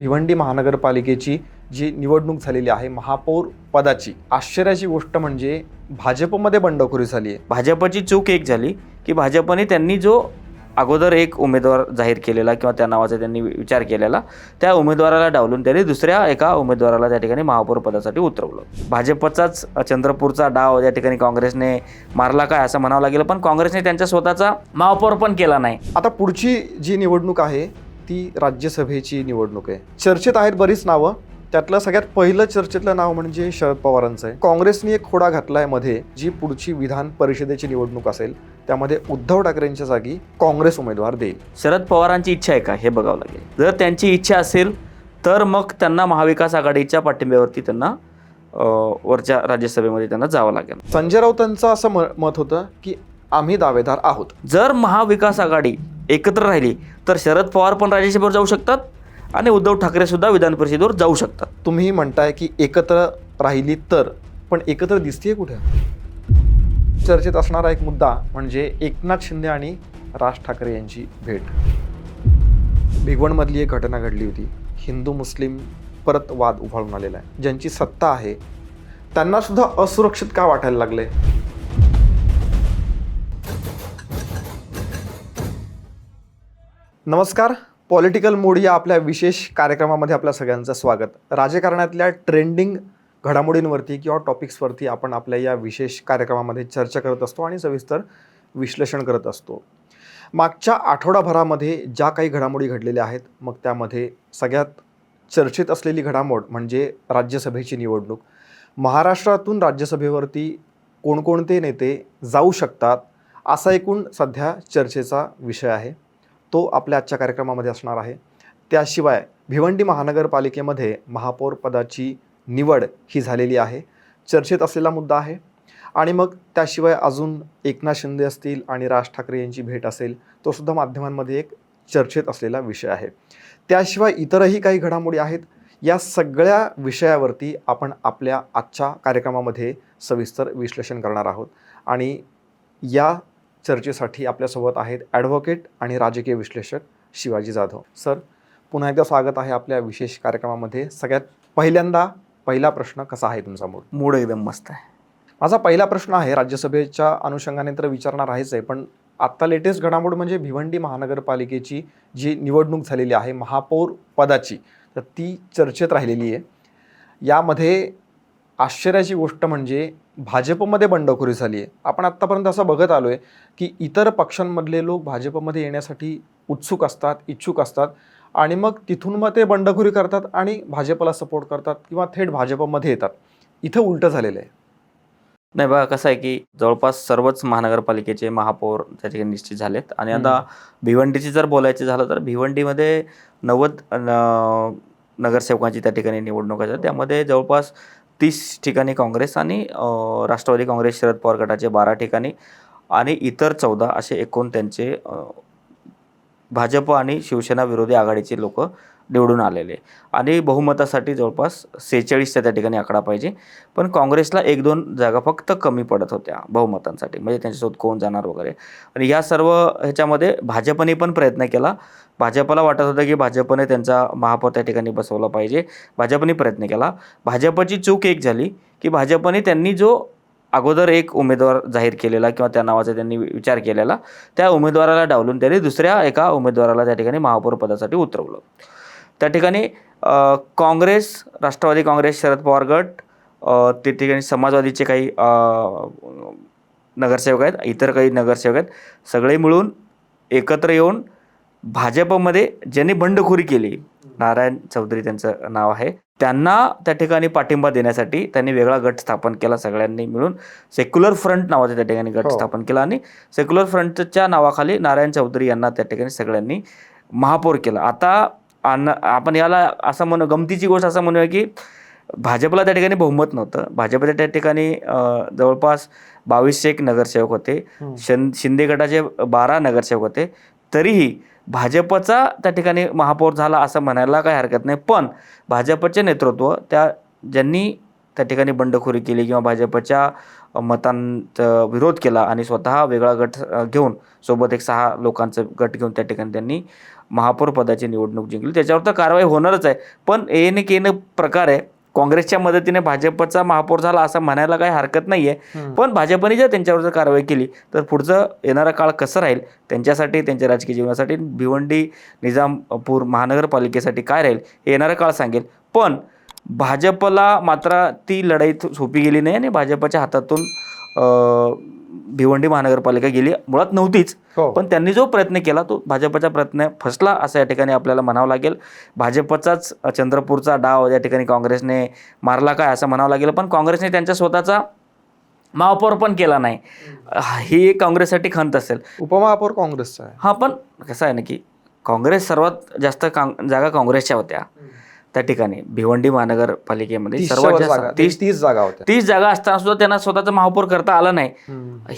भिवंडी महानगरपालिकेची जी निवडणूक झालेली आहे महापौर पदाची, आश्चर्याची गोष्ट म्हणजे भाजपमध्ये बंडखोरी झाली आहे. भाजपची चूक एक झाली की भाजपने त्यांनी जो अगोदर एक उमेदवार जाहीर केलेला किंवा त्या नावाचा त्यांनी विचार केलेला त्या उमेदवाराला डावलून त्यांनी दुसऱ्या एका उमेदवाराला त्या ठिकाणी महापौर पदासाठी उतरवलं. भाजपचाच चंद्रपूरचा डाव या ठिकाणी काँग्रेसने मारला काय असं म्हणावं लागेल, पण काँग्रेसने त्यांच्या स्वतःचा महापौर पण केला नाही. आता पुढची जी निवडणूक आहे ती राज्यसभेची निवडणूक आहे. चर्चेत आहेत बरीच नावं. त्यातलं सगळ्यात पहिलं चर्चेतलं नाव म्हणजे शरद पवारांचं आहे. काँग्रेसने एक खोडा घातलाय मध्ये, जी पुढची विधान परिषदेची निवडणूक असेल त्यामध्ये उद्धव ठाकरेंच्या जागी काँग्रेस उमेदवार देईल. शरद पवारांची इच्छा आहे का हे बघावं लागेल. जर त्यांची इच्छा असेल तर मग त्यांना महाविकास आघाडीच्या पाठिंब्यावरती त्यांना वरच्या राज्यसभेमध्ये त्यांना जावं लागेल. संजय राऊतांचं असं मत होतं की आम्ही दावेदार आहोत. जर महाविकास आघाडी एकत्र राहिली तर शरद पवार पण राज्यसभेवर जाऊ शकतात आणि उद्धव ठाकरे सुद्धा विधान परिषदेवर जाऊ शकतात. तुम्ही म्हणताय की एकत्र राहिली तर, पण एकत्र दिसतीये कुठे? चर्चेत असणारा एक मुद्दा म्हणजे एकनाथ शिंदे आणि राज ठाकरे यांची भेट. भिगवणमधली एक घटना घडली होती. हिंदू मुस्लिम परत वाद उफाळून आलेला आहे. ज्यांची सत्ता आहे त्यांना सुद्धा असुरक्षित का वाटायला लागले? नमस्कार, पॉलिटिकल मूड या आपल्या विशेष कार्यक्रमामध्ये आपल्या सगळ्यांचं स्वागत. राजकारणातल्या ट्रेंडिंग घडामोडींवरती किंवा टॉपिक्सवरती आपण आपल्या या विशेष कार्यक्रमामध्ये चर्चा करत असतो आणि सविस्तर विश्लेषण करत असतो. मागच्या आठवडाभरामध्ये ज्या काही घडामोडी घडलेल्या आहेत, मग त्यामध्ये सगळ्यात चर्चेत असलेली घडामोड म्हणजे राज्यसभेची निवडणूक. महाराष्ट्रातून राज्यसभेवरती कोणकोणते नेते जाऊ शकतात असा एकूण सध्या चर्चेचा विषय आहे. तो आपल्या आजच्या कार्यक्रमामध्ये असणार आहे. त्याशिवाय भिवंडी महानगरपालिकेमध्ये महापौर पदाची निवड ही झालेली आहे, चर्चेत असलेला मुद्दा आहे. आणि मग त्याशिवाय अजून एकनाथ शिंदे असतील आणि राज ठाकरे यांची भेट असेल, तो सुद्धा माध्यमांमध्ये एक चर्चेत असलेला विषय आहे. त्याशिवाय इतरही काही घडामोडी आहेत. या सगळ्या विषयावरती आपण आपल्या आजच्या कार्यक्रमामध्ये सविस्तर विश्लेषण करणार आहोत. आणि या चर्चेसाठी आपल्यासोबत आहेत ॲडव्होकेट आणि राजकीय विश्लेषक शिवाजी जाधव. सर, पुन्हा एकदा स्वागत आहे आपल्या विशेष कार्यक्रमामध्ये. सगळ्यात पहिला प्रश्न कसा आहे तुमचा? मूड एकदम मस्त आहे. माझा पहिला प्रश्न आहे, राज्यसभेच्या अनुषंगाने तर विचारणार आहेच आहे, पण आत्ता लेटेस्ट घडामोड म्हणजे भिवंडी महानगरपालिकेची जी निवडणूक झालेली आहे महापौर पदाची, तर ती चर्चेत राहिलेली आहे. यामध्ये आश्चर्याची गोष्ट म्हणजे भाजपमध्ये बंडखोरी झाली आहे. आपण आत्तापर्यंत असं बघत आलो आहे की इतर पक्षांमधले लोक भाजपमध्ये येण्यासाठी उत्सुक असतात, इच्छुक असतात आणि मग तिथून मग ते बंडखोरी करतात आणि भाजपला सपोर्ट करतात किंवा थेट भाजपमध्ये येतात. इथं उलटं झालेलं आहे. नाही बघा, कसं आहे की जवळपास सर्वच महानगरपालिकेचे महापौर त्या ठिकाणी निश्चित झालेत. आणि आता भिवंडीची जर बोलायचं झालं तर भिवंडीमध्ये 90 नगरसेवकांची त्या ठिकाणी निवडणूक आहे. त्यामध्ये जवळपास 30 ठिकाणी काँग्रेस आणि राष्ट्रवादी काँग्रेस शरद पवार गटाचे 12 ठिकाणी आणि इतर 14 असे एकूण त्यांचे भाजप आणि शिवसेना विरोधी आघाडीचे लोक निवडून आलेले. आणि बहुमतासाठी जवळपास 46च्या त्या ठिकाणी आकडा पाहिजे, पण काँग्रेसला 1-2 जागा फक्त कमी पडत होत्या बहुमतांसाठी, म्हणजे त्यांच्यासोबत कोण जाणार वगैरे. आणि या सर्व ह्याच्यामध्ये भाजपने पण प्रयत्न केला. भाजपला वाटत होतं की भाजपने त्यांचा महापौर त्या ठिकाणी बसवला पाहिजे. भाजपने प्रयत्न केला. भाजपची चूक एक झाली की भाजपने त्यांनी जो अगोदर एक उमेदवार जाहीर केलेला किंवा त्या नावाचा त्यांनी विचार केलेला त्या उमेदवाराला डावलून त्यांनी दुसऱ्या एका उमेदवाराला त्या ठिकाणी महापौर पदासाठी उतरवलं. त्या ठिकाणी काँग्रेस, राष्ट्रवादी काँग्रेस, शरद पवार गट, त्या ठिकाणी समाजवादीचे काही नगरसेवक आहेत, इतर काही नगरसेवक आहेत, सगळे मिळून एकत्र येऊन भाजपमध्ये ज्यांनी बंडखोरी केली, नारायण चौधरी त्यांचं नाव आहे, त्यांना त्या ठिकाणी पाठिंबा देण्यासाठी त्यांनी वेगळा गट स्थापन केला. सगळ्यांनी मिळून सेक्युलर फ्रंट नावाचा त्या ठिकाणी गट स्थापन केला आणि सेक्युलर फ्रंटच्या नावाखाली नारायण चौधरी यांना त्या ठिकाणी सगळ्यांनी महापौर केलं. आता आपण याला असं गमतीची गोष्ट असं म्हणूया की भाजपला त्या ठिकाणी बहुमत नव्हतं. भाजपच्या त्या ठिकाणी जवळपास 2201 नगरसेवक होते, शिंदे गटाचे 12 नगरसेवक होते. तरीही भाजपचा त्या ठिकाणी महापौर झाला असं म्हणायला काही हरकत नाही. पण भाजपचे नेतृत्व ज्यांनी त्या ठिकाणी बंडखोरी केली किंवा भाजपच्या मतांचा विरोध केला आणि स्वतः वेगळा गट घेऊन सोबत एक 6 लोकांचं गट घेऊन त्या ठिकाणी त्यांनी महापौर पदाची निवडणूक जिंकली, त्याच्यावर तर कारवाई होणारच आहे. पण येणे केनं प्रकार आहे. काँग्रेसच्या मदतीने भाजपचा महापौर झाला असं म्हणायला काही हरकत नाही आहे. पण भाजपने जर त्यांच्यावर जर कारवाई केली तर पुढचं येणारा काळ कसं राहील त्यांच्यासाठी, त्यांच्या राजकीय जीवनासाठी, भिवंडी निजामपूर महानगरपालिकेसाठी काय राहील हे येणारा काळ सांगेल. पण भाजपला मात्र ती लढाई सोपी गेली नाही आणि भाजपच्या हातातून भिवंडी महानगरपालिका गेली मुळात नव्हतीच. पण त्यांनी जो प्रयत्न केला तो भाजपचा प्रयत्न फसला असं या ठिकाणी आपल्याला म्हणावं लागेल. भाजपचाच चंद्रपूरचा डाव या ठिकाणी काँग्रेसने मारला काय असं म्हणावं लागेल. पण काँग्रेसने त्यांच्या स्वतःचा महापौर पण केला नाही, ही एक काँग्रेससाठी खंत असेल. उपमहापौर काँग्रेसचा आहे. हां, पण कसं आहे ना की काँग्रेस सर्वात जास्त जागा काँग्रेसच्या होत्या त्या ठिकाणी. भिवंडी महानगरपालिकेमध्ये सर्वात जास्त 30 जागा होत्या. 30 जागा असताना सुद्धा त्यांना स्वतःचा महापौर करता आला नाही.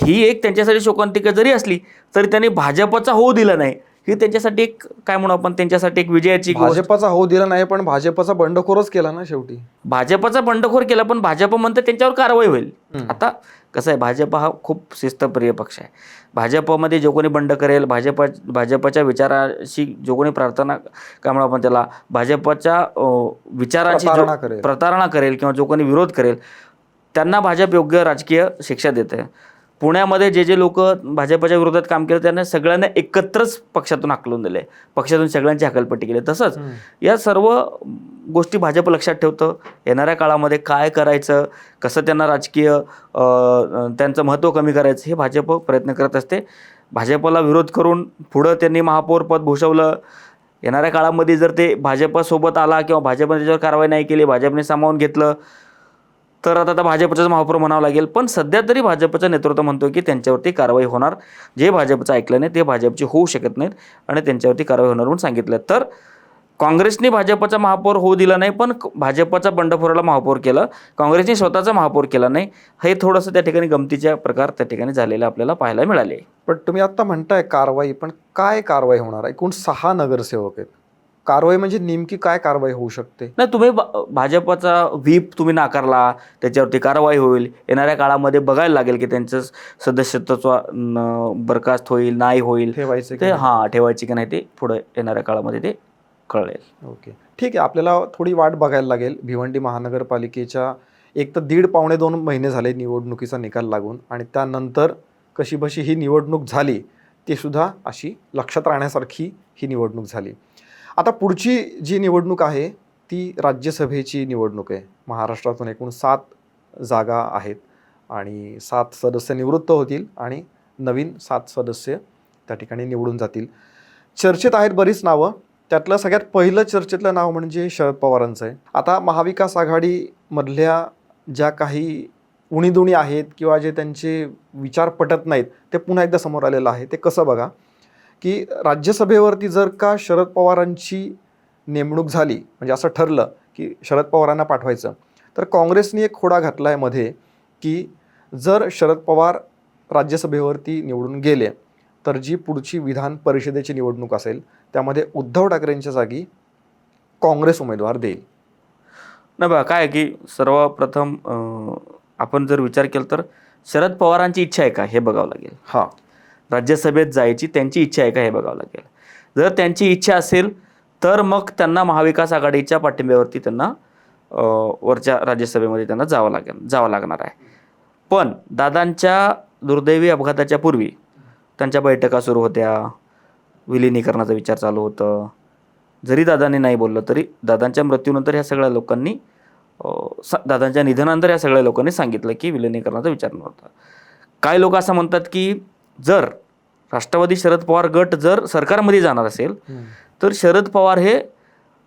ही एक त्यांच्यासाठी शोकांतिका जरी असली तरी त्यांनी भाजपचा होऊ दिला नाही. ही त्यांच्यासाठी एक काय म्हणू आपण, त्यांच्यासाठी एक विजयाची गोष्ट. भाजपचा होऊ दिला नाही पण भाजपचा बंडखोरच केला ना शेवटी. भाजपचा बंडखोर केला पण भाजप म्हणते त्यांच्यावर कारवाई होईल. आता कसं आहे, भाजप हा खूप शिस्तप्रिय पक्ष आहे. भाजपमध्ये जो कोणी बंड करेल, भाजपच्या विचाराशी जो कोणी प्रार्थना काय म्हणू आपण त्याला, भाजपच्या विचारांची प्रतारणा करेल किंवा जो कोणी विरोध करेल त्यांना भाजप योग्य राजकीय शिक्षा देते. पुण्यामध्ये जे लोक भाजपच्या विरोधात काम केलं त्यांना सगळ्यांना एकत्रच पक्षातून हाकलून दिले, पक्षातून सगळ्यांची हकालपट्टी केली. तसंच या सर्व गोष्टी भाजप लक्षात ठेवतं. येणाऱ्या काळामध्ये काय करायचं, कसं त्यांना राजकीय त्यांचं महत्त्व कमी करायचं हे भाजप प्रयत्न करत असते. भाजपला विरोध करून पुढं त्यांनी महापौर पद भूषवलं. येणाऱ्या काळामध्ये जर ते भाजपसोबत आला किंवा भाजपने त्याच्यावर कारवाई नाही केली, भाजपने सामावून घेतलं तर आता भाजपचाच महापौर म्हणावं लागेल. पण सध्या तरी भाजपचं नेतृत्व म्हणतो की त्यांच्यावरती कारवाई होणार. जे भाजपचं ऐकलं नाही ते भाजपची होऊ शकत नाहीत आणि त्यांच्यावरती कारवाई होणार म्हणून सांगितलं. तर काँग्रेसने भाजपचा महापौर होऊ दिला नाही पण भाजपचा बंडखोराला महापौर केलं, काँग्रेसने स्वतःचा महापौर केला नाही. हे थोडंसं त्या ठिकाणी गमतीच्या प्रकार त्या ठिकाणी झालेले आपल्याला पाहायला मिळाले. पण तुम्ही आता म्हणताय कारवाई, पण काय कारवाई होणार? एकूण 6 नगरसेवक आहेत. कारवाई म्हणजे नेमकी काय कारवाई होऊ शकते? नाही, तुम्ही भाजपचा व्हीप तुम्ही नाकारला त्याच्यावरती कारवाई होईल. येणाऱ्या काळामध्ये बघायला लागेल की त्यांचं सदस्यत्व बरखास्त होईल नाही होईल, ठेवायचं ते ठेवायची की नाही ते पुढे येणाऱ्या काळामध्ये ते कळेल. ओके, ठीक आहे. आपल्याला थोडी वाट बघायला लागेल. भिवंडी महानगरपालिकेच्या एक तर 1.5-2 महिने झाले निवडणुकीचा निकाल लागून आणि त्यानंतर कशीबशी ही निवडणूक झाली ती सुद्धा अशी लक्षात राहण्यासारखी ही निवडणूक झाली. आता पुढची जी निवडणूक आहे ती राज्यसभेची निवडणूक आहे. महाराष्ट्रातून एकूण 7 जागा आहेत आणि 7 सदस्य निवृत्त होतील आणि नवीन 7 सदस्य त्या ठिकाणी निवडून जातील. चर्चेत आहेत बरीच नावं. त्यातलं सगळ्यात पहिलं चर्चेतलं नाव म्हणजे शरद पवारांचं आहे. आता महाविकास आघाडीमधल्या ज्या काही उणीदुणी आहेत किंवा जे त्यांचे विचार पटत नाहीत ते पुन्हा एकदा समोर आलेलं आहे. ते कसं बघा की राज्यसभेवरती जर का शरद पवारांची नेमणूक झाली, म्हणजे असं ठरलं की शरद पवारांना पाठवायचं, तर काँग्रेसने एक खोडा घातला आहे मध्ये की जर शरद पवार राज्यसभेवरती निवडून गेले तर जी पुढची विधान परिषदेची निवडणूक असेल त्यामध्ये उद्धव ठाकरेंच्या जागी काँग्रेस उमेदवार देईल. नाही बघा काय की सर्वप्रथम आपण जर विचार केला तर शरद पवारांची इच्छा आहे का हे बघावं लागेल. हां, राज्यसभेत जायची त्यांची इच्छा आहे का हे बघावं लागेल. जर त्यांची इच्छा असेल तर मग त्यांना महाविकास आघाडीच्या पाठिंब्यावरती त्यांना वरच्या राज्यसभेमध्ये त्यांना जावं लागणार आहे. पण दादांच्या दुर्दैवी अपघाताच्या पूर्वी त्यांच्या बैठका सुरू होत्या, विलिनीकरणाचा विचार चालू होतं. जरी दादांनी नाही बोललं तरी दादांच्या मृत्यूनंतर ह्या सगळ्या लोकांनी दादांच्या निधनानंतर या सगळ्या लोकांनी सांगितलं की विलिनीकरणाचा विचार नव्हता. काही लोक असं म्हणतात की जर राष्ट्रवादी शरद पवार गट जर सरकारमध्ये जाणार असेल तर शरद पवार हे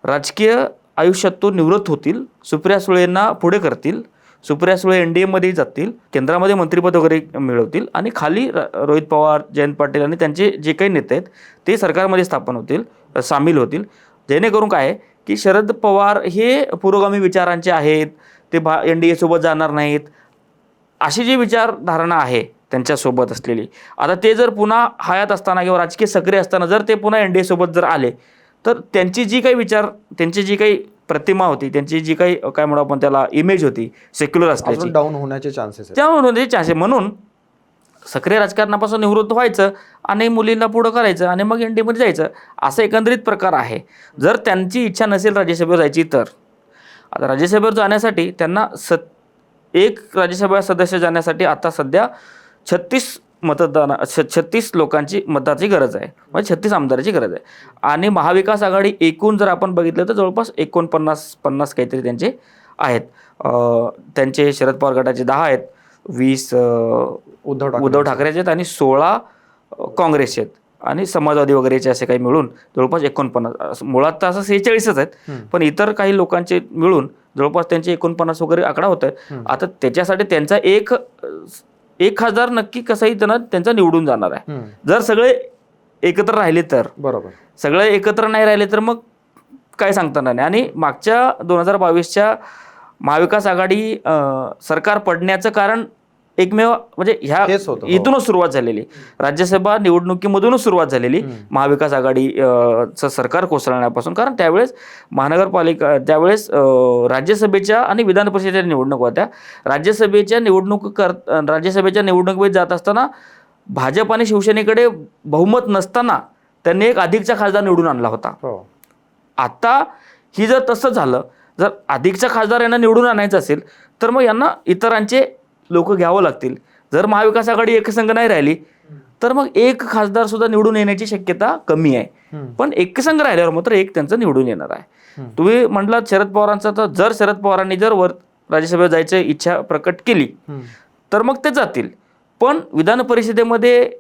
राजकीय आयुष्यातून निवृत्त होतील, सुप्रिया सुळेंना पुढे करतील, सुप्रिया सुळे NDAमध्ये जातील, केंद्रामध्ये मंत्रिपद वगैरे मिळवतील आणि खाली रोहित पवार, जयंत पाटील आणि त्यांचे जे काही नेते आहेत ते सरकारमध्ये स्थापन होतील, सामील होतील. जेणेकरून काय आहे की शरद पवार हे पुरोगामी विचारांचे आहेत, ते NDA सोबत जाणार नाहीत, अशी जी विचारधारणा आहे त्यांच्यासोबत असलेली, आता ते जर पुन्हा हयात असताना किंवा राजकीय सक्रिय असताना जर ते पुन्हा NDA सोबत जर आले तर त्यांची जी काही विचार, त्यांची जी काही प्रतिमा होती, त्यांची जी काही काय म्हणू आपण त्याला इमेज होती सेक्युलर असल्याची, डाऊन होण्याचे चान्सेस त्यामुळे चान्सेस. म्हणून सक्रिय राजकारणापासून निवृत्त व्हायचं आणि मुलींना पुढं करायचं आणि मग एनडीएमध्ये जायचं, असं एकंदरीत प्रकार आहे. जर त्यांची इच्छा नसेल राज्यसभेवर जायची तर आता राज्यसभेवर जाण्यासाठी त्यांना एक राज्यसभा सदस्य जाण्यासाठी आता सध्या 36 लोकांची मताची गरज आहे, म्हणजे 36 आमदाराची गरज आहे. आणि महाविकास आघाडी एकूण जर आपण बघितलं तर जवळपास 49 काहीतरी त्यांचे आहेत. त्यांचे शरद पवार गटाचे 10 आहेत, 20 उद्धव ठाकरेचे आहेत आणि 16 काँग्रेसचे आहेत आणि समाजवादी वगैरेचे असे काही मिळून जवळपास 49. मुळात तर असं 46च आहेत, पण इतर काही लोकांचे मिळून जवळपास त्यांचे 49 वगैरे आकडा होत आहे. आता त्याच्यासाठी त्यांचा एक खासदार नक्की कसाही त्यांचा निवडून जाणार आहे, जर सगळे एकत्र राहिले तर. बरोबर. सगळे एकत्र नाही राहिले तर मग काय सांगता नाही. आणि मागच्या 2022च्या महाविकास आघाडी सरकार पडण्याचं कारण एकमेव म्हणजे इथूनच सुरुवात झालेली, राज्यसभा निवडणुकीमधूनच सुरुवात झालेली महाविकास आघाडीचं सरकार कोसळण्यापासून. कारण त्यावेळेस त्यावेळेस राज्यसभेच्या आणि विधान परिषदेच्या निवडणूक होत्या. राज्यसभेच्या निवडणुकीत जात असताना भाजप आणि शिवसेनेकडे बहुमत नसताना त्यांनी एक अधिकचा खासदार निवडून आणला होता. आता ही जर तसं झालं, जर अधिकचा खासदार यांना निवडून आणायचं असेल तर मग यांना इतरांचे लोक घ्यावं लागतील. जर महाविकास आघाडी एकसंघ नाही राहिली तर मग एक खासदार सुद्धा निवडून येण्याची शक्यता कमी आहे. पण एकसंघ राहिल्यावर मात्र एक त्यांचं निवडून येणार आहे. तुम्ही म्हटलात शरद पवारांचा, तर जर शरद पवारांनी जर राज्यसभेत जायची इच्छा प्रकट केली तर मग ते जातील. पण विधान परिषदेमध्ये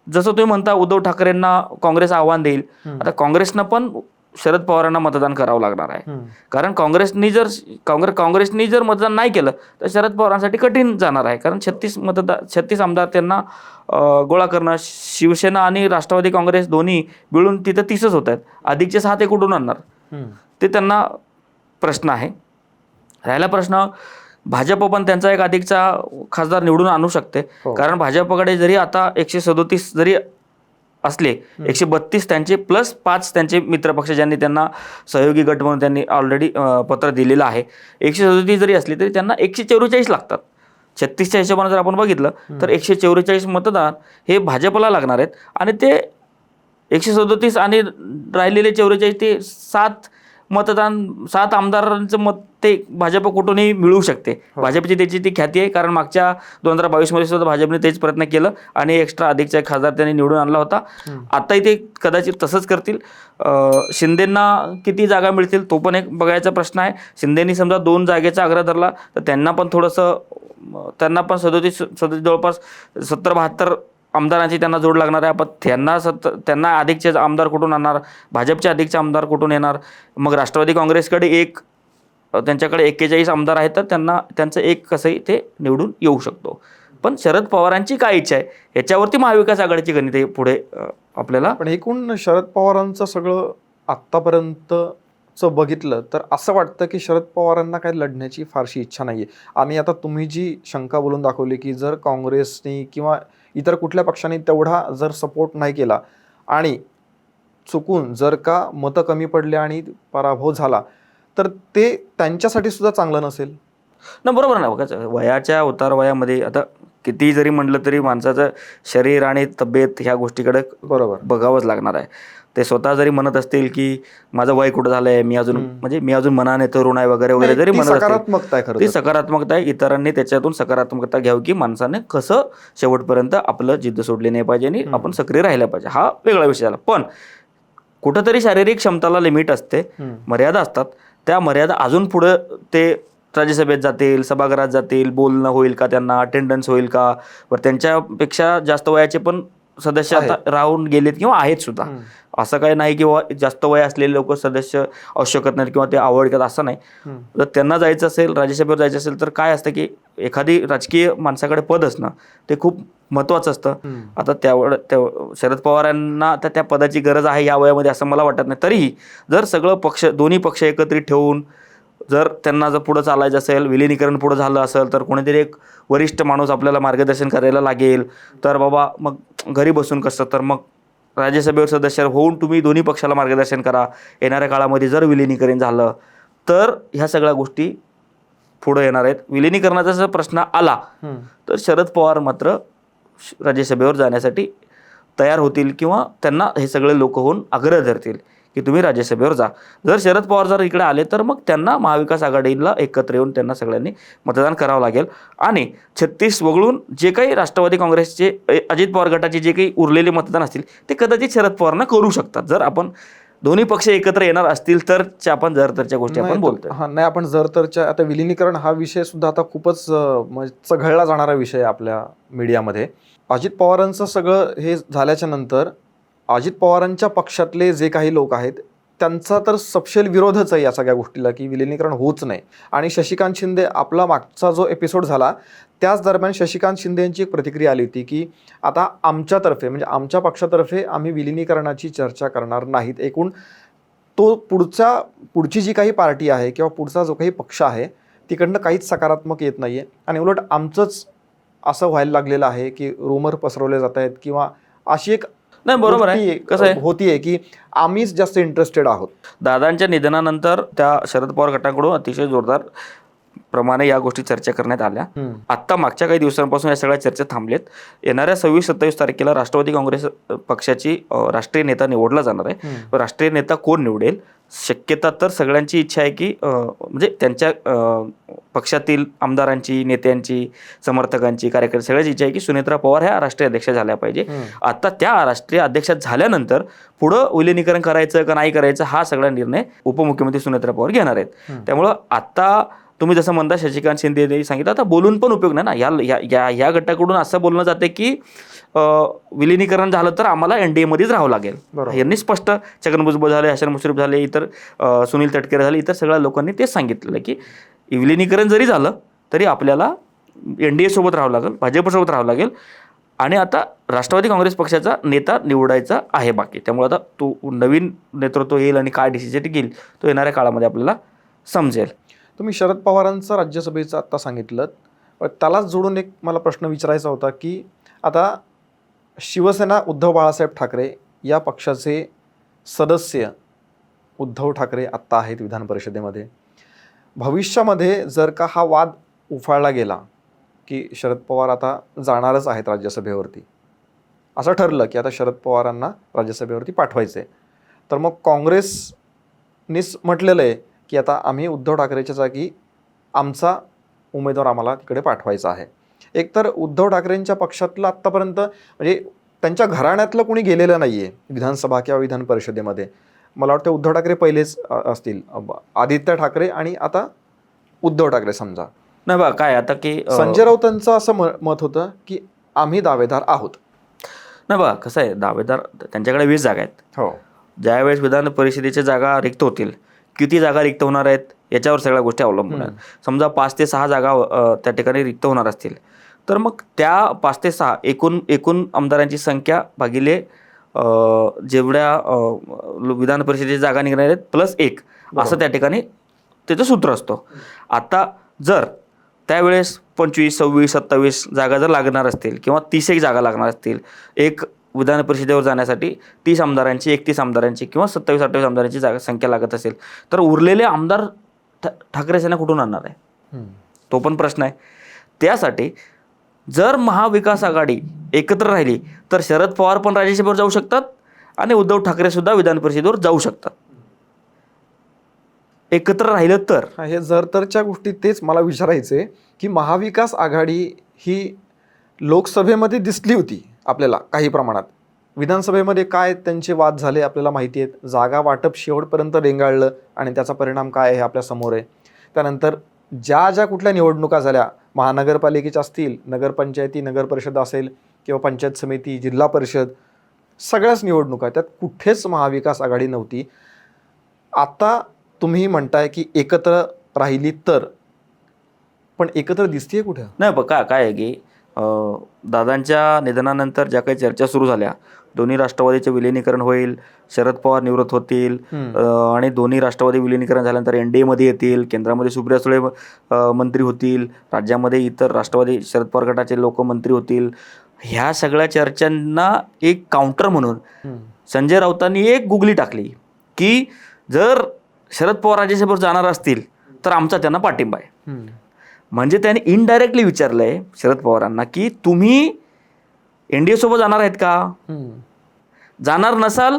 जसं तुम्ही म्हणता उद्धव ठाकरेंना काँग्रेस आव्हान देईल, आता काँग्रेसनं पण शरद पवारांना मतदान करावं लागणार आहे. कारण काँग्रेसनी जर मतदान नाही केलं तर शरद पवारांसाठी कठीण जाणार आहे. कारण 36 आमदार त्यांना गोळा करणं, शिवसेना आणि राष्ट्रवादी काँग्रेस दोन्ही मिळून तिथं 30च होत आहेत, अधिकचे 6 ते कुठून आणणार, ते त्यांना प्रश्न आहे. राहिला प्रश्न, भाजप पण त्यांचा एक अधिकचा खासदार निवडून आणू शकते. कारण भाजपकडे जरी आता 137 जरी असले, 132 त्यांचे प्लस 5 त्यांचे मित्रपक्ष ज्यांनी त्यांना सहयोगी गट म्हणून त्यांनी ऑलरेडी पत्र दिलेलं आहे, 137 जरी असले तरी त्यांना 144 लागतात. 36च्या हिशोबाने जर आपण बघितलं तर 144 मतदान हे भाजपला लागणार आहेत. आणि ते 137 आणि राहिलेले 44 ते 7 आमदारांचं मत ते भाजप कुठूनही मिळू शकते. भाजपची त्याची ती ख्याती आहे, कारण मागच्या 2022 सुद्धा भाजपने तेच प्रयत्न केलं आणि एक्स्ट्रा अधिकचा एक खासदार त्यांनी निवडून आणला होता. आताही ते कदाचित तसंच करतील. शिंदेंना किती जागा मिळतील तो पण एक बघायचा प्रश्न आहे. शिंदेनी समजा 2 जागेचा आग्रह धरला तर त्यांना पण 37 जवळपास 70-72 आमदारांची त्यांना जोड लागणार आहे. पण त्यांना अधिकचे आमदार कुठून आणणार, भाजपचे अधिकचे आमदार कुठून येणार. मग राष्ट्रवादी काँग्रेसकडे त्यांच्याकडे 41 आमदार आहेत, तर त्यांचं एक कसंही ते निवडून येऊ शकतो. पण शरद पवारांची काय इच्छा आहे याच्यावरती महाविकास आघाडीची गणिते पुढे आपल्याला. पण एकूण शरद पवारांचं सगळं आत्तापर्यंतचं बघितलं तर असं वाटतं की शरद पवारांना काही लढण्याची फारशी इच्छा नाही आहे. आणि आता तुम्ही जी शंका बोलून दाखवली की जर काँग्रेसने किंवा इतर कुठल्या पक्षाने तेवढा जर सपोर्ट नाही केला आणि चुकून जर का मतं कमी पडले आणि पराभव झाला तर ते त्यांच्यासाठी सुद्धा चांगलं नसेल ना. बरोबर ना. बघा, वयाच्या उतार वयामध्ये आता किती जरी म्हटलं तरी माणसाचं शरीर आणि तब्येत ह्या गोष्टीकडे बरोबर बघावंच लागणार आहे. ते स्वतः जरी म्हणत असतील की माझं वय कुठं झालंय, मी अजून मनाने तरुण आहे वगैरे वगैरे जरी म्हणत असतील, ती सकारात्मकता आहे. इतरांनी त्याच्यातून सकारात्मकता घ्यावी की माणसाने कसं शेवटपर्यंत आपलं जिद्द सोडली नाही पाहिजे आणि आपण सक्रिय राहिलं पाहिजे, हा वेगळा विषय झाला. पण कुठंतरी शारीरिक क्षमताला लिमिट असते, मर्यादा असतात. त्या मर्यादा अजून पुढे ते राज्यसभेत जातील, सभागृहात जातील, बोलणं होईल का, त्यांना अटेंडन्स होईल का, बरं त्यांच्यापेक्षा जास्त वयाचे पण सदस्य आता राहून गेलेत किंवा आहेत सुद्धा. असं काही नाही किंवा जास्त वय असलेले लोक सदस्य असू शकत नाहीत किंवा ते आवडतात असं नाही. जर त्यांना जायचं असेल, राज्यसभेवर जायचं असेल तर काय असतं की एखादी राजकीय माणसाकडे पद असणं ते खूप महत्त्वाचं असतं. आता शरद पवारांना तर त्या पदाची गरज आहे या वयामध्ये असं मला वाटत नाही. तरीही जर दोन्ही पक्ष एकत्रित ठेवून जर त्यांना जर पुढं चालायचं असेल, विलिनीकरण पुढं झालं असेल तर कोणीतरी एक वरिष्ठ माणूस आपल्याला मार्गदर्शन करायला लागेल. तर बाबा मग घरी बसून कसं, तर मग राज्यसभेवर सदस्य होऊन तुम्ही दोन्ही पक्षाला मार्गदर्शन करा. येणाऱ्या काळामध्ये जर विलिनीकरण झालं तर ह्या सगळ्या गोष्टी पुढे येणार आहेत. विलिनीकरणाचा जर प्रश्न आला तर शरद पवार मात्र राज्यसभेवर जाण्यासाठी तयार होतील किंवा त्यांना हे सगळे लोक होऊन आग्रह धरतील की तुम्ही राज्यसभेवर जा. जर शरद पवार जर इकडे आले तर मग त्यांना महाविकास आघाडीला एकत्र येऊन त्यांना सगळ्यांनी मतदान करावं लागेल. आणि 36 वगळून जे काही राष्ट्रवादी काँग्रेसचे अजित पवार गटाचे जे काही उरलेले मतदान असतील ते कदाचित शरद पवारांना करू शकतात. जर आपण दोन्ही पक्ष एकत्र येणार असतील तर आपण जर तरच्या गोष्टी आपण बोलतोय. हा नाही, आपण जर तरच्या आता विलिनीकरण हा विषय सुद्धा आता खूपच चघळला जाणारा विषय आहे आपल्या मीडियामध्ये. अजित पवारांचं सगळं हे झाल्याच्या नंतर अजित पवारांच्या पक्षातले जे काही लोक आहेत त्यांचा तर सपशेल विरोधच आहे या सगळ्या गोष्टीला की विलिनीकरण होऊच नाही. आणि शशिकांत शिंदे, आपला मागचा जो एपिसोड झाला त्याच दरम्यान शशिकांत शिंदे यांची एक प्रतिक्रिया आली होती की आता आमच्यातर्फे म्हणजे आमच्या पक्षातर्फे आम्ही विलिनीकरणाची चर्चा करणार नाहीत. एकूण तो पुढची जी काही पार्टी आहे किंवा पुढचा जो काही पक्ष आहे तिकडनं काहीच सकारात्मक येत नाही आहे आणि उलट आमचंच असं व्हायला लागलेलं आहे की रूमर पसरवले जात आहेत किंवा अशी एक नाही बरोबर आहे. कसं आहे होतीये की आम्हीच जास्त इंटरेस्टेड आहोत. दादांच्या निधनानंतर त्या शरद पवार गटाकडून अतिशय जोरदार प्रमाणे या गोष्टी चर्चा करण्यात आल्या. आत्ता मागच्या काही दिवसांपासून या सगळ्या चर्चा थांबलेत. येणाऱ्या 26-27 तारखेला राष्ट्रवादी काँग्रेस पक्षाची राष्ट्रीय नेता निवडला जाणार आहे. राष्ट्रीय नेता कोण निवडेल, शक्यता तर सगळ्यांची इच्छा आहे की म्हणजे त्यांच्या पक्षातील आमदारांची, नेत्यांची, समर्थकांची, कार्यकर्ते सगळ्याची इच्छा आहे की सुनेत्रा पवार ह्या राष्ट्रीय अध्यक्ष झाल्या पाहिजे. आता त्या राष्ट्रीय अध्यक्ष झाल्यानंतर पुढं विलिनीकरण करायचं का नाही करायचं हा सगळा निर्णय उपमुख्यमंत्री सुनेत्रा पवार घेणार आहेत. त्यामुळं आता तुम्ही जसं म्हणता शशिकांत शिंदे यांनी सांगितलं, आता बोलून पण उपयोग नाही ना. या गटाकडून असं बोलणं जाते की विलिनीकरण झालं तर आम्हाला NDAमध्येच राहावं लागेल. यांनी स्पष्ट, छगन भुजबळ झाले, हसन मुश्रीफ झाले, इतर सुनील तटकरे झाले, इतर सगळ्या लोकांनी तेच सांगितलेलं की विलिनीकरण जरी झालं तरी आपल्याला NDA सोबत राहावं लागेल, भाजपसोबत राहावं लागेल. आणि आता राष्ट्रवादी काँग्रेस पक्षाचा नेता निवडायचा आहे बाकी. त्यामुळे आता तो नवीन नेतृत्व येईल आणि काय डिसिजन घेईल तो येणाऱ्या काळामध्ये आपल्याला समजेल. तुम्ही शरद पवारांचं राज्यसभेचं आत्ता सांगितलं, त्यालाच जोडून एक मला प्रश्न विचारायचा होता की आता शिवसेना उद्धव बाळासाहेब ठाकरे या पक्षाचे सदस्य उद्धव ठाकरे आत्ता आहेत विधान परिषदेमध्ये. भविष्यामध्ये जर का हा वाद उफाळला गेला की शरद पवार आता जाणारच आहेत राज्यसभेवरती, असं ठरलं की आता शरद पवारांना राज्यसभेवरती पाठवायचं आहे, तर मग काँग्रेसनीच म्हटलेलं आहे की आता आम्ही उद्धव ठाकरेच्या जागी आमचा उमेदवार आम्हाला तिकडे पाठवायचा आहे. एकतर उद्धव ठाकरेंच्या पक्षातलं आत्तापर्यंत म्हणजे त्यांच्या घराण्यातलं कोणी गेलेलं नाही आहे विधानसभा किंवा विधान परिषदेमध्ये. मला वाटतं उद्धव ठाकरे पहिलेच असतील, आदित्य ठाकरे आणि आता उद्धव ठाकरे समजा. नाही बा काय आता की संजय राऊतांचं असं मत होतं की आम्ही दावेदार आहोत. नाही बा कसं आहे, दावेदार त्यांच्याकडे 20 जागा आहेत. हो, ज्यावेळेस विधान परिषदेच्या जागा रिक्त होतील, किती जागा रिक्त होणार आहेत याच्यावर सगळ्या गोष्टी अवलंबून आहेत. समजा 5 ते 6 जागा त्या ठिकाणी रिक्त होणार असतील तर मग त्या 5 ते 6 एकूण आमदारांची संख्या भागिले जेवढ्या विधान परिषदेच्या जागा निघणार आहेत प्लस 1 असं त्या ठिकाणी त्याचं सूत्र असतं. आता जर त्यावेळेस 25, 26, 27 जागा जर लागणार असतील किंवा 30 जागा लागणार असतील एक विधान परिषदेवर जाण्यासाठी, 30 आमदारांची, 31 आमदारांची किंवा 27-28 आमदारांची जागा संख्या लागत असेल तर उरलेले आमदार ठाकरे सेना कुठून आणणार आहे, तो पण प्रश्न आहे. त्यासाठी जर महाविकास आघाडी एकत्र राहिली तर शरद पवार पण राज्यसभेवर जाऊ शकतात आणि उद्धव ठाकरे सुद्धा विधान परिषदेवर जाऊ शकतात. एकत्र राहिलं तर हे जर तरच्या गोष्टी तेच मला विचारायचे की महाविकास आघाडी ही लोकसभेमध्ये दिसली होती आपल्याला काही प्रमाणात, विधानसभेमध्ये काय त्यांचे वाद झाले आपल्याला माहिती आहेत, जागा वाटप शेवटपर्यंत रेंगाळलं आणि त्याचा परिणाम काय आहे आपल्या समोर आहे. त्यानंतर ज्या कुठल्या निवडणुका झाल्या, महानगरपालिकेच्या असतील, नगरपंचायती, नगरपरिषद असेल किंवा पंचायत समिती, जिल्हा परिषद, सगळ्याच निवडणुका त्यात कुठेच महाविकास आघाडी नव्हती. आता तुम्ही म्हणताय की एकत्र राहिली तर, पण एकत्र दिसतीये कुठं? नाही काय आहे की दादांच्या निधनानंतर ज्या काही चर्चा सुरू झाल्या, दोन्ही राष्ट्रवादीचे विलिनीकरण होईल, शरद पवार निवृत्त होतील आणि दोन्ही राष्ट्रवादी विलिनीकरण झाल्यानंतर NDAमध्ये येतील, केंद्रामध्ये सुप्रिया सुळे मंत्री होतील, राज्यामध्ये इतर राष्ट्रवादी शरद पवार गटाचे लोक मंत्री होतील. ह्या सगळ्या चर्चांना एक काउंटर म्हणून संजय राऊतांनी एक गुगली टाकली की जर शरद पवार राज्यसभेवर जाणार असतील तर आमचा त्यांना पाठिंबा आहे. म्हणजे त्यांनी इनडायरेक्टली विचारलंय शरद पवारांना की तुम्ही एनडीए सोबत जाणार आहेत का? जाणार नसाल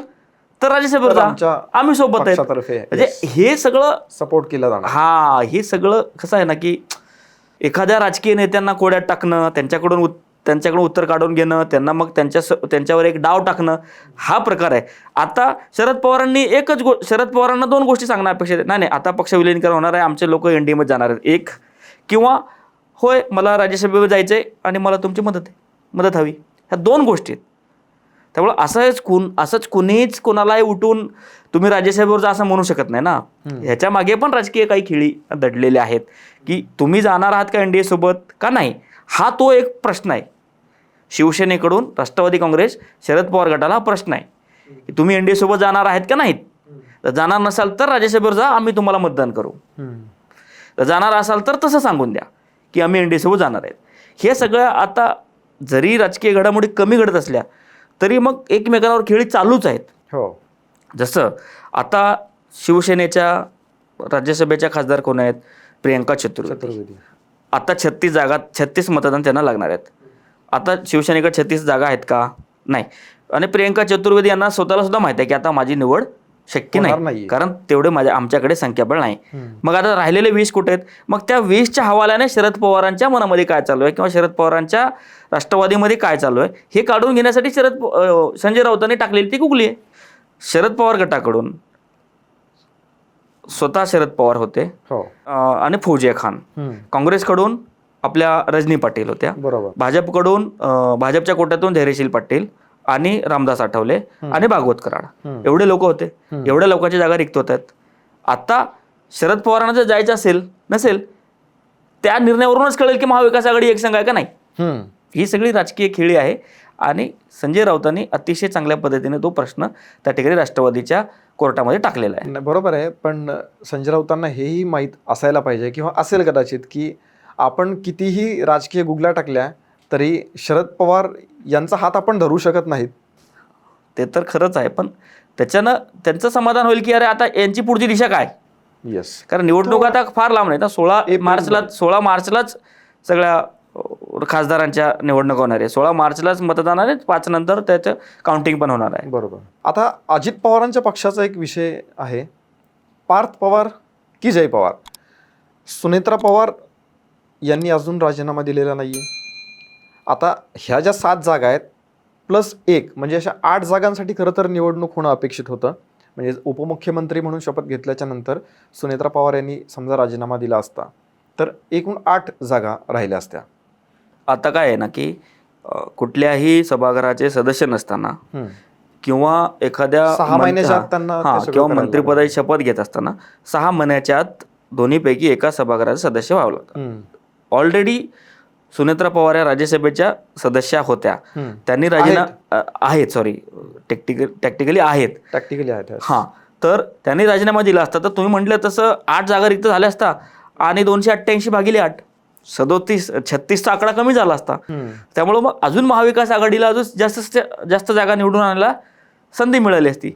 तर राज्यसभेवर जा, आमच्या आम्ही सोबत आहेत. पक्षातर्फे म्हणजे हे सगळं सपोर्ट केला जाणार. हा, हे सगळं कसं आहे ना, की एखाद्या राजकीय नेत्यांना कोड्यात टाकणं, त्यांच्याकडून उत्तर काढून घेणं, त्यांना मग त्यांच्यावर एक डाव टाकणं, हा प्रकार आहे. आता शरद पवारांना 2 गोष्टी सांगणं अपेक्षित आहे. नाही, आता पक्ष विलीनीकरण होणार आहे, आमचे लोक एनडीएमध्ये जाणार आहेत, एक, किंवा होय मला राज्यसभेवर जायचंय आणि मला तुमची मदत हवी. ह्या 2 गोष्टी आहेत. त्यामुळे असंच कुणीच कोणालाही उठून तुम्ही राज्यसभेवर जा असं म्हणू शकत नाही ना. ह्याच्या मागे पण राजकीय काही खिळी दडलेल्या आहेत, की तुम्ही जाणार आहात का एनडीए सोबत का नाही, हा तो एक प्रश्न आहे. शिवसेनेकडून राष्ट्रवादी काँग्रेस शरद पवार गटाला हा प्रश्न आहे की तुम्ही एनडीए सोबत जाणार आहेत का नाहीत. तर जाणार नसाल तर राज्यसभेवर जा, आम्ही तुम्हाला मतदान करू. तर जाणार असाल तर तसं सांगून द्या की आम्ही एनडीए सोबत जाणार आहेत. हे सगळं आता जरी राजकीय घडामोडी कमी घडत असल्या तरी मग एकमेकांवर खेळी चालूच आहेत. हो, जसं आता शिवसेनेच्या राज्यसभेच्या खासदार कोण आहेत? प्रियंका चतुर्वेदी. आता 36 मतदान त्यांना लागणार आहेत. आता शिवसेनेकडे 36 जागा आहेत का? नाही. आणि प्रियंका चतुर्वेदी यांना स्वतःला सुद्धा माहिती आहे की आता माझी निवड शक्य नाही, कारण तेवढे आमच्याकडे संख्याबळ नाही. मग आता राहिलेले 20 कुठे आहेत? मग त्या 20च्या हवाल्याने शरद पवारांच्या मनामध्ये काय चालू आहे किंवा शरद पवारांच्या राष्ट्रवादीमध्ये काय चालू आहे हे काढून घेण्यासाठी संजय राऊतांनी टाकलेली ती गुगली आहे. शरद पवार गटाकडून स्वतः शरद पवार होते आणि फौजिया खान, काँग्रेसकडून आपल्या रजनी पाटील होत्या, भाजपकडून भाजपच्या कोट्यातून धैर्यशील पाटील आणि रामदास आठवले आणि भागवत कराड, एवढे लोक होते. एवढ्या लोकांची जागा रिक्त होत आहेत. आता शरद पवारांना जर जायचं नसेल त्या निर्णयावरूनच कळेल की महाविकास आघाडी एकसंघ आहे का नाही. ही सगळी राजकीय खेळी आहे आणि संजय राऊतांनी अतिशय चांगल्या पद्धतीने तो प्रश्न त्या ठिकाणी राष्ट्रवादीच्या कोर्टामध्ये टाकलेला आहे. बरोबर आहे, पण संजय राऊतांना हेही माहीत असायला पाहिजे किंवा असेल कदाचित की आपण कितीही राजकीय गुगल्या टाकल्या तरी शरद पवार यांचा हात आपण धरू शकत नाहीत. ते तर खरंच आहे, पण त्याच्यानं त्यांचं समाधान होईल की अरे आता यांची पुढची दिशा काय. येस, कारण निवडणूक आता फार लांब नाही ना. 16 मार्चलाच सगळ्या खासदारांच्या निवडणूक होणार आहे. 16 मार्चलाच मतदान आहे, 5 नंतर त्याचं काउंटिंग पण होणार आहे. बरोबर. आता अजित पवारांच्या पक्षाचा एक विषय आहे, पार्थ पवार की जय पवार. सुनेत्रा पवार यांनी अजून राजीनामा दिलेला नाहीये. आता ह्या ज्या 7 जागा आहेत प्लस 1 म्हणजे अशा 8 जागांसाठी खरं तर निवडणूक होणं अपेक्षित होतं. म्हणजे उपमुख्यमंत्री म्हणून शपथ घेतल्याच्या नंतर सुनेत्रा पवार यांनी समजा राजीनामा दिला असता तर एकूण 8 जागा राहिल्या असत्या. आता काय आहे ना की कुठल्याही सभागृहाचे सदस्य नसताना किंवा एखाद्या 6 महिन्याच्या आत त्यांना किंवा मंत्रिपदाची शपथ घेत असताना 6 महिन्याच्या आत दोन्हीपैकी एका सभागृहाचा सदस्य व्हावं लागतं. ऑलरेडी सुनेत्रा पवार या राज्यसभेच्या सदस्या होत्या, त्यांनी टॅक्टिकली आहेत. हां, तर त्यांनी राजीनामा दिला असता तर तुम्ही म्हटलं तसं 8 जागा रिक्त झाल्या असता आणि 288 भागिले 8 36चा आकडा कमी झाला असता. त्यामुळे मग अजून महाविकास आघाडीला अजून जास्त जागा निवडून आणायला संधी मिळाली असती.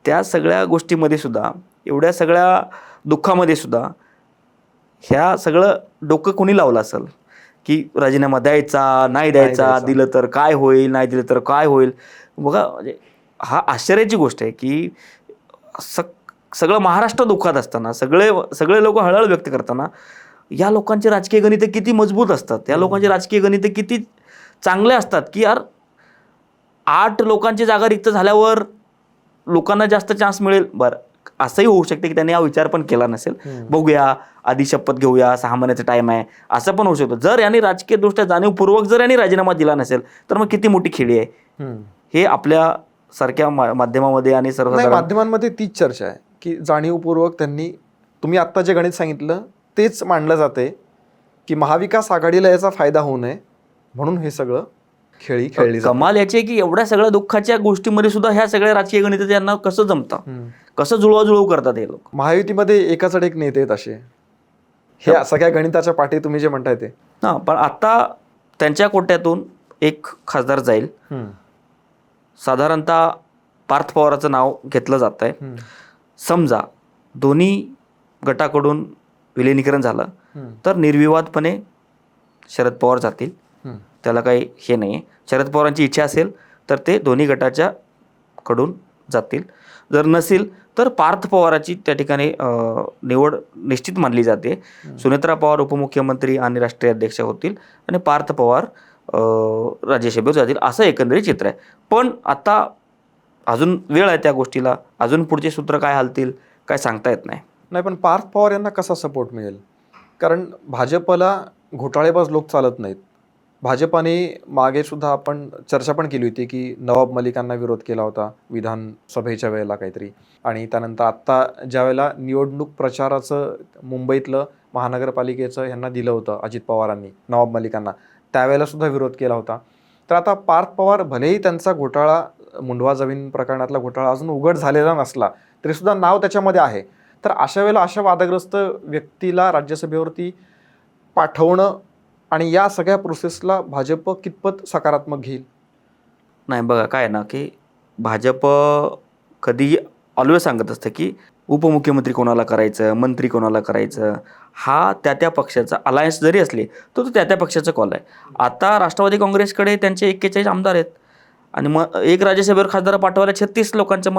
त्या सगळ्या गोष्टीमध्ये सुद्धा, एवढ्या सगळ्या दुःखामध्ये सुद्धा ह्या सगळं डोकं कोणी लावलं असेल की राजीनामा द्यायचा नाही द्यायचा, दिलं तर काय होईल, नाही दिलं तर काय होईल. बघा, म्हणजे हा आश्चर्याची गोष्ट आहे की सगळं महाराष्ट्र दुःखात असताना, सगळे लोक हळहळ व्यक्त करताना या लोकांचे राजकीय गणिते किती मजबूत असतात, या लोकांचे राजकीय गणिते किती चांगले असतात की यार 8 लोकांची जागा रिक्त झाल्यावर लोकांना जास्त चान्स मिळेल. बरं, असंही होऊ शकते की त्यांनी हा विचार पण केला नसेल, बघूया आधी शपथ घेऊया, 6 महिन्याचा टाइम आहे, असं पण होऊ शकतं. जर यांनी राजकीय दृष्ट्या जाणीवपूर्वक जर यांनी राजीनामा दिला नसेल तर मग किती मोठी खेळी आहे. हे आपल्या सारख्या माध्यमामध्ये आणि सर्वसाधारण माध्यमांमध्ये तीच चर्चा आहे की जाणीवपूर्वक त्यांनी, तुम्ही आत्ता जे गणित सांगितलं तेच मांडलं जाते की महाविकास आघाडीला याचा फायदा होऊ नये म्हणून हे सगळं खेळली. कमाल याची आहे की एवढ्या सगळ्या दुःखाच्या गोष्टीमध्ये सुद्धा ह्या सगळ्या राजकीय गणित यांना कसं जमतं, कसं जुळवाजुळव करतात हे लोक. महायुतीमध्ये एकाचडे एक नेते आहेत असे, हे सगळ्या गणिताच्या पाठी तुम्ही जे म्हणताय ते. हां, पण आता त्यांच्या कोट्यातून एक खासदार जाईल. साधारणतः पार्थ पवाराचं नाव घेतलं जात आहे. समजा दोन्ही गटाकडून विलिनीकरण झालं तर निर्विवादपणे शरद पवार जातील त्याला काही हे नाही आहे. शरद पवारांची इच्छा असेल तर ते दोन्ही गटाच्या कडून जातील. जर नसेल तर पार्थ पवाराची त्या ठिकाणी निवड निश्चित मानली जाते. सुनेत्रा पवार उपमुख्यमंत्री आणि राष्ट्रीय अध्यक्ष होतील आणि पार्थ पवार राज्यसभेवर जातील, असं एकंदरीत चित्र आहे. पण आता अजून वेळ आहे त्या गोष्टीला. अजून पुढचे सूत्र काय हालतील काय सांगता येत नाही. नाही, पण पार्थ पवार यांना कसा सपोर्ट मिळेल? कारण भाजपला घोटाळेबाज लोक चालत नाहीत. भाजपाने मागे सुद्धा आपण चर्चा पण केली होती की नवाब मलिकांना विरोध केला होता विधानसभेच्या वेळेला काहीतरी, आणि त्यानंतर आत्ता ज्या वेळेला निवडणूक प्रचाराचं मुंबईतलं महानगरपालिकेचं यांना दिलं होतं अजित पवारांनी नवाब मलिकांना, त्यावेळेला सुद्धा विरोध केला होता. तर आता पार्थ पवार भलेही त्यांचा घोटाळा, मुंढवा जमीन प्रकरणातला घोटाळा अजून उघड झालेला नसला तरी सुद्धा नाव त्याच्यामध्ये आहे. तर अशा वेळेला अशा वादग्रस्त व्यक्तीला राज्यसभेवरती पाठवणं आणि या सगळ्या प्रोसेसला भाजप कितपत सकारात्मक घेईल? नाही, बघा काय ना की भाजप कधी ऑलवेज सांगत असतं की उपमुख्यमंत्री कोणाला करायचं, मंत्री कोणाला करायचं, हा त्या पक्षाचा अलायन्स जरी असले तर तो त्या पक्षाचा कॉल आहे. आता राष्ट्रवादी काँग्रेसकडे त्यांचे 41 आमदार आहेत आणि एक राज्यसभेवर खासदार पाठवायला 36 लोकांचं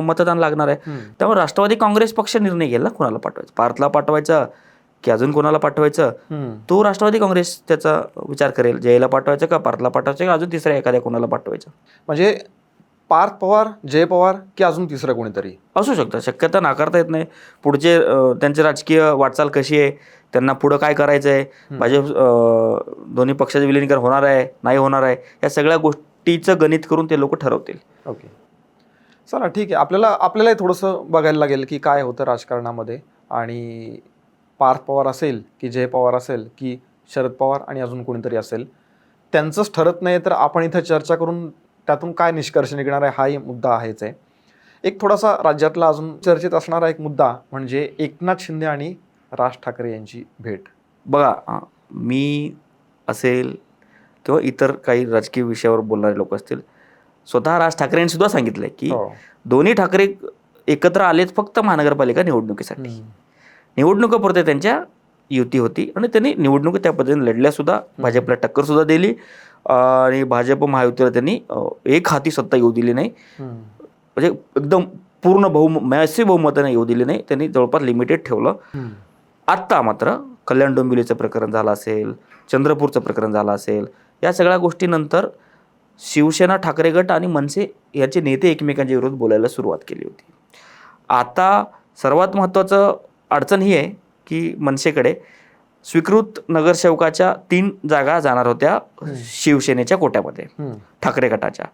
मतदान लागणार आहे. त्यामुळे राष्ट्रवादी काँग्रेस पक्ष निर्णय घेईल ना कोणाला पाठवायचं, पार्थला पाठवायचं की अजून कोणाला पाठवायचं. तो राष्ट्रवादी काँग्रेस त्याचा विचार करेल, जयला पाठवायचं का, पार्थला पाठवायचं का अजून तिसऱ्या एखाद्या कोणाला पाठवायचं. म्हणजे पार्थ पवार, जय पवार की अजून तिसरं कोणीतरी असू शकतं, शक्यता नाकारता येत नाही. पुढचे त्यांची राजकीय वाटचाल कशी आहे, त्यांना पुढं काय करायचं आहे, भाजप दोन्ही पक्षाचे विलीनीकरण होणार आहे नाही होणार आहे, या सगळ्या गोष्टीचं गणित करून ते लोक ठरवतील. ओके, चला ठीक आहे. आपल्यालाही थोडंसं बघायला लागेल की काय होतं राजकारणामध्ये, आणि पार्थ पवार असेल की जय पवार असेल की शरद पवार आणि अजून कोणीतरी असेल, त्यांचंच ठरत नाही तर आपण इथं चर्चा करून त्यातून काय निष्कर्ष निघणार आहे हाही मुद्दा आहेच आहे. एक थोडासा राज्यातला अजून चर्चेत असणारा एक मुद्दा म्हणजे एकनाथ शिंदे आणि राज ठाकरे यांची भेट. बघा, मी असेल किंवा इतर काही राजकीय विषयावर बोलणारे लोक असतील, स्वतः राज ठाकरेंनी सुद्धा सांगितलंय की दोन्ही ठाकरे एकत्र आलेत फक्त महानगरपालिका निवडणुकीसाठी. निवडणुकीपुरते त्यांच्या युती होती आणि त्यांनी निवडणुकी त्या पद्धतीने लढल्या सुद्धा, भाजपला टक्कर सुद्धा दिली आणि भाजप महायुतीला त्यांनी एक हाती सत्ता येऊ दिली नाही. म्हणजे एकदम पूर्ण मॅसिव्ह बहुमताने येऊ दिली नाही, त्यांनी जवळपास लिमिटेड ठेवलं. आत्ता मात्र कल्याण डोंबिवलीचं प्रकरण झालं असेल, चंद्रपूरचं प्रकरण झालं असेल, या सगळ्या गोष्टीनंतर शिवसेना, ठाकरे गट आणि मनसे याचे नेते एकमेकांच्या विरोधात बोलायला सुरुवात केली होती. आता सर्वात महत्त्वाचं अडचण ही आहे की मनसेकडे स्वीकृत नगरसेवकाच्या 3 जागा जाणार होत्या शिवसेनेच्या कोट्यामध्ये, ठाकरे गटाच्या.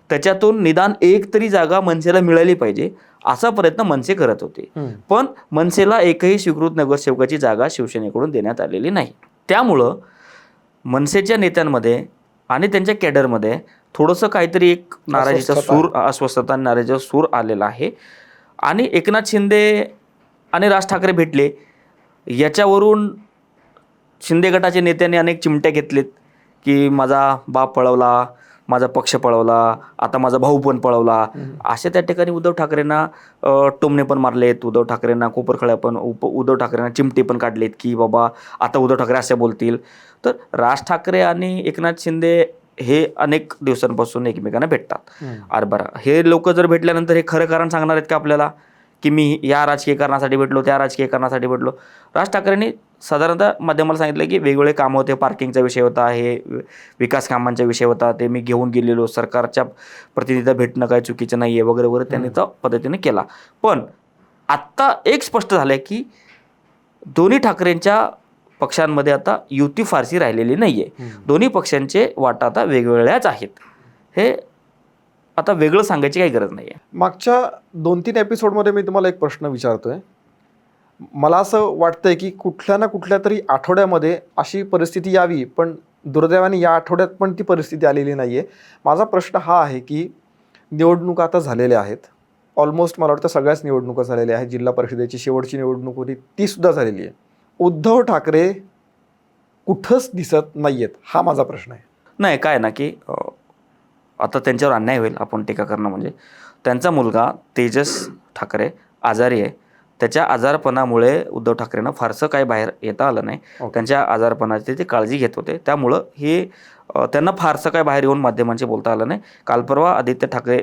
त्याच्यातून निदान एक तरी जागा मनसेला मिळाली पाहिजे असा प्रयत्न मनसे करत होते. पण मनसेला एकही स्वीकृत नगरसेवकाची जागा शिवसेनेकडून देण्यात आलेली नाही. त्यामुळं मनसेच्या नेत्यांमध्ये आणि त्यांच्या कॅडरमध्ये थोडंसं काहीतरी एक नाराजीचा सूर, अस्वस्थता आणि नाराजीचा सूर आलेला आहे. आणि एकनाथ शिंदे आणि राज ठाकरे भेटले, याच्यावरून शिंदे गटाच्या नेत्यांनी अनेक चिमट्या घेतलेत की माझा बाप पळवला, माझा पक्ष पळवला, आता माझा भाऊ पण पळवला. अशा त्या ठिकाणी उद्धव ठाकरेंना टोमणे पण मारलेत, उद्धव ठाकरेंना कोपरखळ्या पण, उद्धव ठाकरेंना चिमटे पण काढलेत की बाबा आता उद्धव ठाकरे असे बोलतील. तर राज ठाकरे आणि एकनाथ शिंदे हे अनेक दिवसांपासून एकमेकांना भेटतात. अरे बरं, हे लोक जर भेटल्यानंतर हे खरं कारण सांगणार आहेत का आपल्याला की मी या राजकीय कारणासाठी भेटलो, त्या राजकीय कारणासाठी भेटलो? राज ठाकरेंनी साधारणतः माध्यमाला सांगितलं की वेगवेगळे कामं होते, पार्किंगचा विषय होता, हे विकास कामांचा विषय होता, ते मी घेऊन गेलेलो, सरकारच्या प्रतिनिधीला भेटणं काय चुकीचं नाही आहे वगैरे वगैरे त्यांनी त्या पद्धतीने केला. पण आत्ता एक स्पष्ट झालं आहे की दोन्ही ठाकरेंच्या पक्षांमध्ये आता युती फारशी राहिलेली नाही आहे. दोन्ही पक्षांचे वाटा आता वेगवेगळ्याच आहेत. हे आता वेगळं सांगायची काही गरज नाही आहे. मागच्या 2-3 एपिसोडमध्ये मी तुम्हाला एक प्रश्न विचारतोय. मला असं वाटतंय की कुठल्या ना कुठल्या तरी आठवड्यामध्ये अशी परिस्थिती यावी, पण दुर्दैवाने या आठवड्यात पण ती परिस्थिती आलेली नाही आहे. माझा प्रश्न हा आहे की निवडणुका आता झालेल्या आहेत, ऑलमोस्ट मला वाटतं सगळ्याच निवडणुका झालेल्या आहेत. जिल्हा परिषदेची शेवटची निवडणूक होती ती सुद्धा झालेली आहे. उद्धव ठाकरे कुठंच दिसत नाही आहेत, हा माझा प्रश्न आहे. नाही, काय ना की आता त्यांच्यावर अन्याय होईल आपण टीका करणं. म्हणजे त्यांचा मुलगा तेजस ठाकरे आजारी आहे, त्याच्या आजारपणामुळे उद्धव ठाकरेंना फारसं काही बाहेर येता आलं नाही. त्यांच्या आजारपणाची ते काळजी घेत होते, त्यामुळं हे त्यांना फारसं काय बाहेर येऊन माध्यमांशी बोलता आलं नाही. काल परवा आदित्य ठाकरे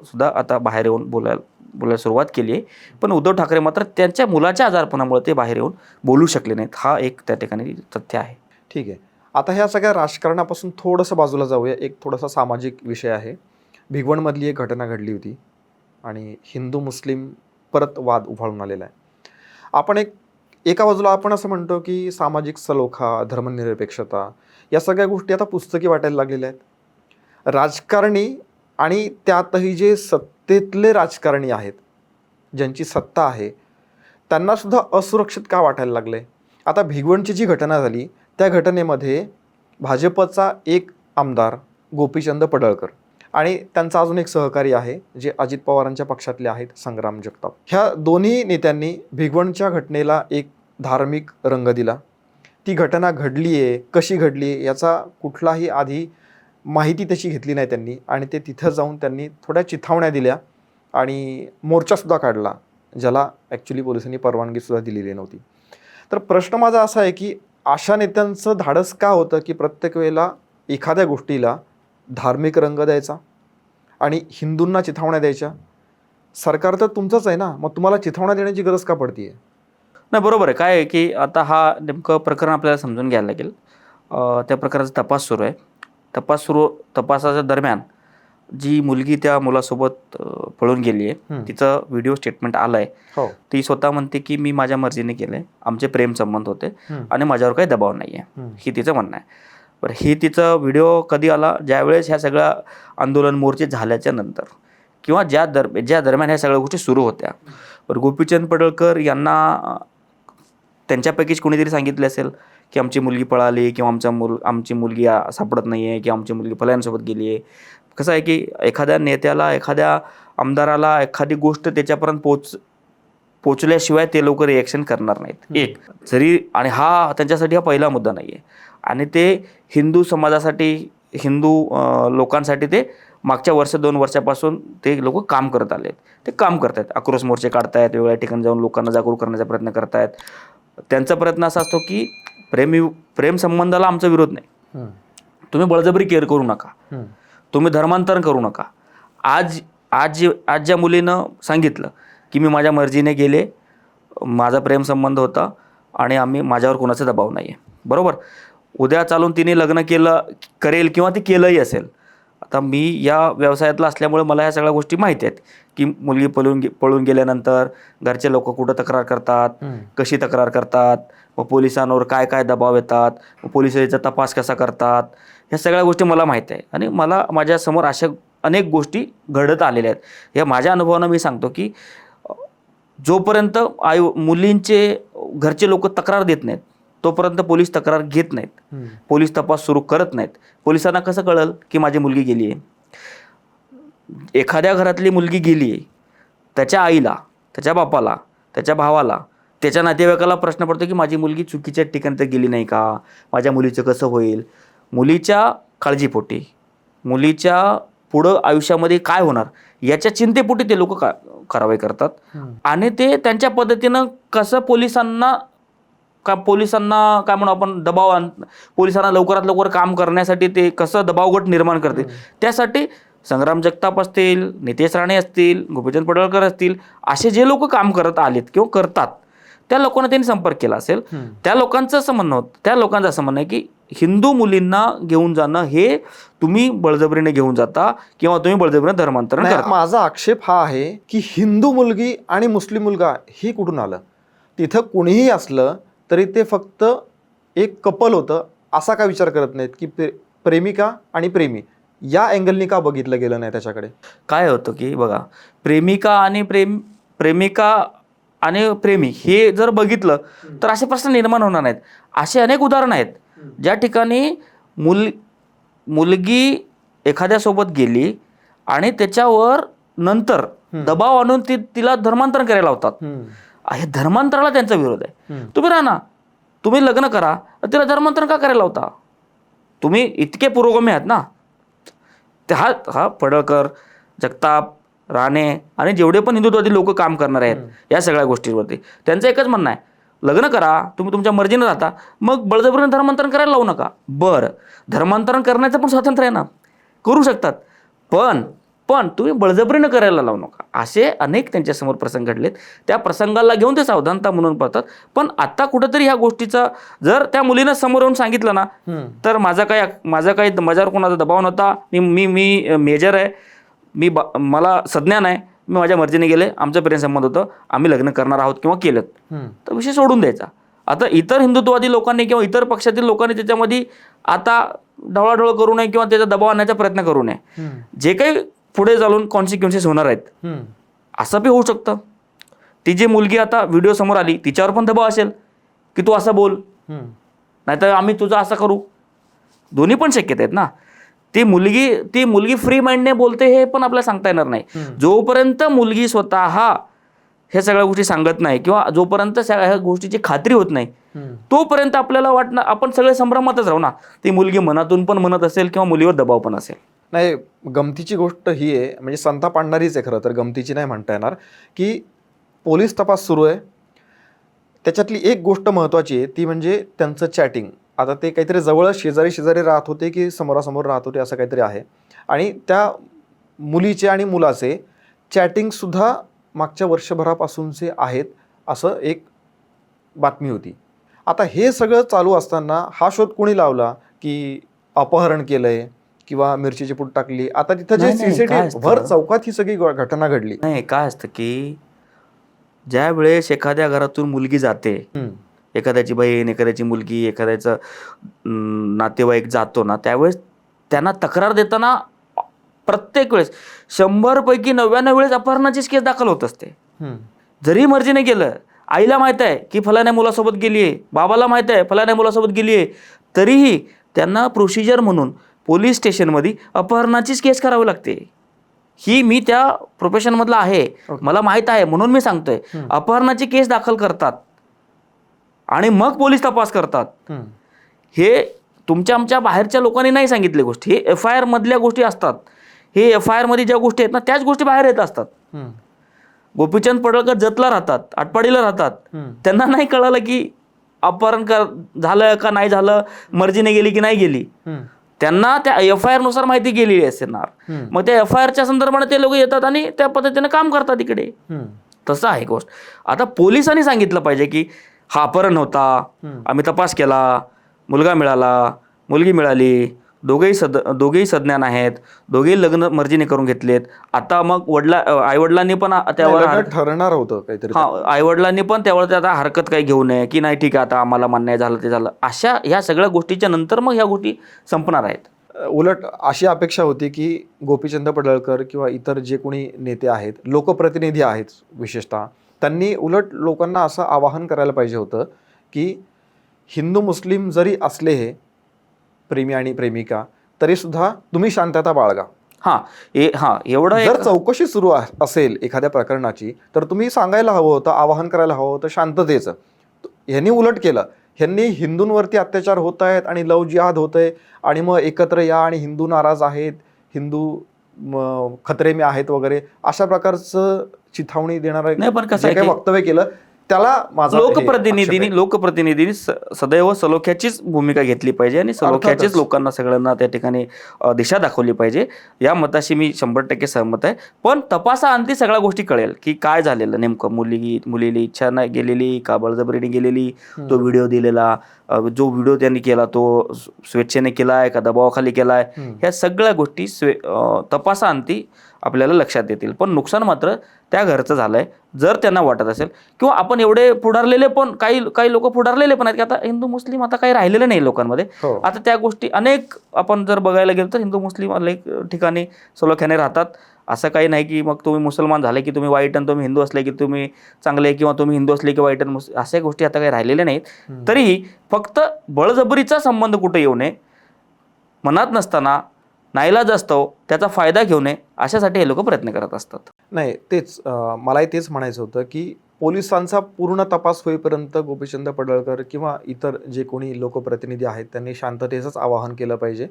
सुद्धा आता बाहेर येऊन बोलायला सुरुवात केली आहे. पण उद्धव ठाकरे मात्र त्यांच्या मुलाच्या आजारपणामुळे ते बाहेर येऊन बोलू शकले नाहीत. हा एक त्या ठिकाणी तथ्य आहे. ठीक आहे. आता ह्या सगळ्या राजकारणापासून थोडंसं बाजूला जाऊया. एक थोडासा सामाजिक विषय आहे. भिगवणमधली एक घटना घडली होती आणि हिंदू मुस्लिम परत वाद उफाळून आलेला आहे. आपण एका बाजूला आपण असं म्हणतो की सामाजिक सलोखा, धर्मनिरपेक्षता या सगळ्या गोष्टी आता पुस्तकी वाटायला लागलेल्या आहेत. राजकारणी आणि त्यातही जे सत्तेतले राजकारणी आहेत, ज्यांची सत्ता आहे, त्यांनासुद्धा असुरक्षित का वाटायला लागलं आहे. आता भिगवणची जी घटना झाली त्या घटनेमध्ये भाजपचा एक आमदार गोपीचंद पडळकर आणि त्यांचा अजून एक सहकारी आहे जे अजित पवारांच्या पक्षातले आहेत, संग्राम जगताप. ह्या दोन्ही नेत्यांनी भिगवणच्या घटनेला एक धार्मिक रंग दिला. ती घटना घडली आहे, कशी घडली आहे याचा कुठलाही आधी माहिती त्याची घेतली नाही त्यांनी आणि ते तिथं जाऊन त्यांनी थोड्या चिथावण्या दिल्या आणि मोर्चासुद्धा काढला, ज्याला ॲक्च्युली पोलिसांनी परवानगीसुद्धा दिलेली नव्हती. तर प्रश्न माझा असा आहे की अशा नेत्यांचं धाडस का होतं की प्रत्येक वेळेला एखाद्या गोष्टीला धार्मिक रंग द्यायचा आणि हिंदूंना चिथावण्या द्यायच्या. सरकार तर तुमचंच आहे ना, मग तुम्हाला चिथावण्या देण्याची गरज का पडते? नाही, बरोबर आहे. काय आहे की आता हा नेमकं प्रकरण आपल्याला समजून घ्यायला लागेल. त्या प्रकाराचा तपास सुरू आहे. तपासाच्या दरम्यान जी मुलगी त्या मुलासोबत पळून गेली आहे, तिचं व्हिडिओ स्टेटमेंट आलं आहे. ती स्वतः म्हणते की मी माझ्या मर्जीने केलं आहे, आमचे प्रेम संबंध होते आणि माझ्यावर काही दबाव नाही आहे, ही तिचं म्हणणं आहे. बरं, ही तिचा व्हिडिओ कधी आला? ज्यावेळेस ह्या सगळ्या आंदोलन मोर्चे झाल्याच्या नंतर किंवा ज्या दरम्यान ह्या सगळ्या गोष्टी सुरू होत्या. बरं, गोपीचंद पडळकर यांना त्यांच्यापैकीच कोणीतरी सांगितले असेल की आमची मुलगी पळाली किंवा आमची मुलगी सापडत नाही आहे किंवा आमची मुलगी फलाण्यांसोबत गेली आहे. कसं आहे की एखाद्या नेत्याला, एखाद्या आमदाराला एखादी गोष्ट त्याच्यापर्यंत पोचल्याशिवाय ते लोक रिॲक्शन करणार नाहीत. एक जरी, आणि हा त्यांच्यासाठी हा पहिला मुद्दा नाही आहे आणि ते हिंदू समाजासाठी, हिंदू लोकांसाठी ते मागच्या 2 वर्षापासून ते लोक काम करत आले आहेत. ते काम करत आहेत, आक्रोश मोर्चे काढतायत, वेगवेगळ्या ठिकाणी जाऊन लोकांना जागरूक करण्याचा प्रयत्न करतायत. त्यांचा प्रयत्न असा असतो की प्रेम संबंधाला आमचा विरोध नाही, तुम्ही बळजबरी केअर करू नका, तुम्ही धर्मांतरण करू नका. आज ज्या मुलीनं सांगितलं की मी माझ्या मर्जीने गेले, माझा प्रेमसंबंध होता आणि माझ्यावर कोणाचा दबाव नाही आहे, बरोबर. उद्या चालून तिने लग्न करेल किंवा ती केलंही असेल. आता मी या व्यवसायातला असल्यामुळे मला ह्या सगळ्या गोष्टी माहिती आहेत की मुलगी पळून गेल्यानंतर घरचे लोक कुठं तक्रार करतात, कशी तक्रार करतात, मग पोलिसांवर काय काय दबाव येतात, मग पोलिसांचा तपास कसा करतात, ह्या सगळ्या गोष्टी मला माहिती आहे आणि मला माझ्यासमोर अशा अनेक गोष्टी घडत आलेल्या आहेत. या माझ्या अनुभवानं मी सांगतो की जोपर्यंत मुलींचे घरचे लोक तक्रार देत नाहीत तोपर्यंत पोलीस तक्रार घेत नाहीत, पोलीस तपास सुरू करत नाहीत. पोलिसांना कसं कळलं की माझी मुलगी गेली आहे? एखाद्या घरातली मुलगी गेली आहे, त्याच्या आईला, त्याच्या बापाला, त्याच्या भावाला, त्याच्या नातेवाईकाला प्रश्न पडतो की माझी मुलगी चुकीच्या ठिकाणी तर गेली नाही का, माझ्या मुलीचं कसं होईल. मुलीच्या काळजीपोटी, मुलीच्या पुढं आयुष्यामध्ये काय होणार याच्या चिंतेपोटी ते लोक कारवाई करतात आणि ते त्यांच्या पद्धतीनं कसं पोलिसांना काय म्हणू आपण, पोलिसांना लवकरात लवकर काम करण्यासाठी ते कसं दबावगट निर्माण करते. त्यासाठी संग्राम जगताप असतील, नितेश राणे असतील, गोपीचंद पडळकर असतील, असे जे लोक काम करत आलेत किंवा करतात त्या लोकांना त्यांनी संपर्क केला असेल. त्या लोकांचं असं म्हणणं आहे की हिंदू मुलींना घेऊन जाणं हे तुम्ही बळजबरीने घेऊन जाता किंवा तुम्ही बळजबरीने धर्मांतरण करता. माझा आक्षेप हा आहे की हिंदू मुलगी आणि मुस्लिम मुलगा हे कुठून आलं? तिथं कुणीही असलं तरी ते फक्त एक कपल होतं असा का विचार करत नाहीत की प्रेमिका आणि प्रेमी या अँगलनी का बघितलं गेलं नाही त्याच्याकडे? काय होतं की बघा, प्रेमिका आणि प्रेमी हे जर बघितलं तर असे प्रश्न निर्माण होणार नाहीत. असे अनेक उदाहरणं आहेत ज्या ठिकाणी मुलगी एखाद्यासोबत गेली आणि त्याच्यावर नंतर दबाव आणून तिला धर्मांतरण करायला लावतात. हे धर्मांतराला त्यांचा विरोध आहे. तुम्ही राहा ना, तुम्ही लग्न करा, तिला धर्मांतरण का करायला लावता? तुम्ही इतके पुरोगामी आहात ना. हा पडळकर, जगताप, राणे आणि जेवढे पण हिंदुत्ववादी लोक काम करणार आहेत या सगळ्या गोष्टींवरती, त्यांचं एकच म्हणणं आहे, लग्न करा, तुम्ही तुमच्या मर्जीने राहता, मग बळजबरीने धर्मांतरण करायला लावू नका. बरं, धर्मांतरण करण्याचं पण स्वातंत्र्य आहे ना, करू शकतात, पण तुम्ही बळजबरीनं करायला लावू नका. असे अनेक त्यांच्यासमोर प्रसंग घडलेत. त्या प्रसंगाला घेऊन ते सावधानता म्हणून पडतात. पण आता कुठंतरी ह्या गोष्टीचा जर त्या मुलीनं समोर येऊन सांगितलं ना, तर माझ्यावर कोणाचा दबाव नव्हता, मी मेजर आहे, मला संज्ञान आहे, मी माझ्या मर्जीने गेले, आमचं प्रेमसंबंध होतं, आम्ही लग्न करणार आहोत किंवा केलं, तर विषय सोडून द्यायचा. आता इतर हिंदुत्ववादी लोकांनी किंवा इतर पक्षातील लोकांनी त्याच्यामध्ये आता ढवळाढवळ करू नये किंवा त्याचा दबाव आणण्याचा प्रयत्न करू नये. जे काही पुढे चालून कॉन्सिक्वेन्सेस होणार आहेत असं बी होऊ शकतं. ती जी मुलगी आता व्हिडिओ समोर आली, तिच्यावर पण दबाव असेल की तू असं बोल, नाहीतर आम्ही तुझं असं करू. दोन्ही पण शक्यता आहेत ना. ती मुलगी फ्री माइंडने बोलते हे पण आपल्याला सांगता येणार नाही. जोपर्यंत मुलगी स्वतः ह्या सगळ्या गोष्टी सांगत नाही किंवा जोपर्यंत ह्या गोष्टीची खात्री होत नाही, तोपर्यंत आपल्याला वाटणं आपण सगळे संभ्रमातच राहू ना. ती मुलगी मनातून पण म्हणत असेल किंवा मुलीवर दबाव पण असेल. नाही, गमतीची गोष्ट ही आहे, म्हणजे संताप आणणारीच आहे खरं तर, गमतीची नाही म्हणता येणार, की पोलीस तपास सुरू आहे. त्याच्यातली एक गोष्ट महत्त्वाची आहे, ती म्हणजे त्यांचं चॅटिंग. आता ते काहीतरी जवळ शेजारी राहत होते की समोरासमोर राहत होते असं काहीतरी आहे, आणि त्या मुलीचे आणि मुलाचे चॅटिंगसुद्धा मागच्या वर्षभरापासूनचे आहेत असं एक बातमी होती. आता हे सगळं चालू असताना हा शोध कोणी लावला की अपहरण केलंय किंवा मिरचीची पूड टाकली. आता तिथं जे सीसीटीव्ही भर चौकात ही सगळी घटना घडली. नाही, काय असतं की ज्या वेळेस एखाद्या घरातून मुलगी जाते, एखाद्याची बहीण, एखाद्याची मुलगी, एखाद्याचं नातेवाईक जातो ना, त्यावेळेस त्यांना तक्रार देताना प्रत्येक वेळेस 100 पैकी 99 वेळेस अपहरणाचीच केस दाखल होत असते. जरी मर्जीने गेलं, आईला माहित आहे की फलाण्या मुलासोबत गेली आहे, बाबाला माहित आहे फलाण्या मुलासोबत गेली आहे, तरीही त्यांना प्रोसिजर म्हणून पोलीस स्टेशनमध्ये अपहरणाचीच केस करावी लागते. ही मी त्या प्रोफेशनमधला आहे, मला माहीत आहे म्हणून मी सांगतोय. अपहरणाची केस दाखल करतात आणि मग पोलीस तपास करतात. हे तुमच्या आमच्या बाहेरच्या लोकांनी नाही सांगितले गोष्टी, हे FIR मधल्या गोष्टी असतात. हे FIR मध्ये ज्या गोष्टी आहेत ना, त्याच गोष्टी बाहेर येत असतात. गोपीचंद पडळकर जतला राहतात, आटपाडीला राहतात, त्यांना नाही कळालं की अपहरण झालं का नाही झालं, मर्जीने गेली की नाही गेली. त्यांना त्या FIR नुसार माहिती गेलेली असणार. मग त्या FIRच्या संदर्भाने ते लोक येतात आणि त्या पद्धतीने काम करतात इकडे. तसं आहे गोष्ट. आता पोलिसांनी सांगितलं पाहिजे की हा अपहरण होता, आम्ही तपास केला, मुलगा मिळाला, मुलगी मिळाली, दोघेही सज्ञान आहेत, दोघेही लग्न मर्जीने करून घेतलेत. आता मग आईवडिलांनी पण त्यावर ठरणार होतं काहीतरी. आईवडिलांनी पण त्यावर आता हरकत काही घेऊ नये की नाही ठीक आहे आता आम्हाला मान्य झालं ते झालं. अशा ह्या सगळ्या गोष्टीच्या नंतर मग ह्या गोष्टी संपणार आहेत. उलट अशी अपेक्षा होती की गोपीचंद पडळकर किंवा इतर जे कोणी नेते आहेत, लोकप्रतिनिधी आहेत विशेषतः, त्यांनी उलट लोकांना असं आवाहन करायला पाहिजे होतं की हिंदू मुस्लिम जरी असले हे प्रेमी आणि प्रेमिका, तरी सुद्धा तुम्ही शांतता बाळगा. एवढं जर चौकशी सुरू असेल एखाद्या प्रकरणाची, तर तुम्ही सांगायला हवं होतं, आवाहन करायला हवं होतं शांततेचं. ह्यांनी उलट केलं. ह्यांनी हिंदूंवरती अत्याचार होत आहेत आणि लव जिहाद होत आहे आणि मग एकत्र या आणि हिंदू नाराज आहेत, हिंदू खतरे में आहेत वगैरे अशा प्रकारचं चिथावणी देणारं नाही. पण कसं काही वक्तव्य केलं त्याला माझा लोकप्रतिनिधींनी सदैव सलोख्याचीच भूमिका घेतली पाहिजे आणि सलोख्याचीच लोकांना सगळ्यांना त्या ठिकाणी दिशा दाखवली पाहिजे. या मताशी मी 100% सहमत आहे. पण तपासाअंती सगळ्या गोष्टी कळेल की काय झालेलं नेमकं. मुलीला इच्छा नाही गेलेली का बळजबरीने गेलेली, तो व्हिडिओ दिलेला, जो व्हिडिओ त्यांनी केला तो स्वेच्छेने केलाय का दबावाखाली केलाय, ह्या सगळ्या गोष्टी तपासाअंती आपल्याला लक्षात येतील. पण नुकसान मात्र त्या घरचं झालंय. जर त्यांना वाटत असेल किंवा आपण एवढे पुढारलेले पण काही लोक पुढारलेले पण आहेत की आता हिंदू मुस्लिम आता काही राहिलेलं नाही लोकांमध्ये. आता त्या गोष्टी अनेक आपण जर बघायला गेलो तर हिंदू मुस्लिम अनेक ठिकाणी सलोख्याने राहतात. असं काही नाही की मग तुम्ही मुसलमान झाले की तुम्ही वाईट आणि तुम्ही हिंदू असले की तुम्ही चांगले किंवा तुम्ही हिंदू असले की वाईट आणि अशा गोष्टी आता काही राहिलेल्या नाहीत. तरीही फक्त बळजबरीचा संबंध कुठे येऊ नये, मनात नसताना नाईलाज असतो त्याचा फायदा घेऊ नये, अशासाठी हे लोक प्रयत्न करत असतात. नाही, तेच मलाही तेच म्हणायचं होतं की पोलिसांचा पूर्ण तपास होईपर्यंत गोपीचंद पडळकर किंवा इतर जे कोणी लोकप्रतिनिधी आहेत त्यांनी शांततेचंच आवाहन केलं पाहिजे,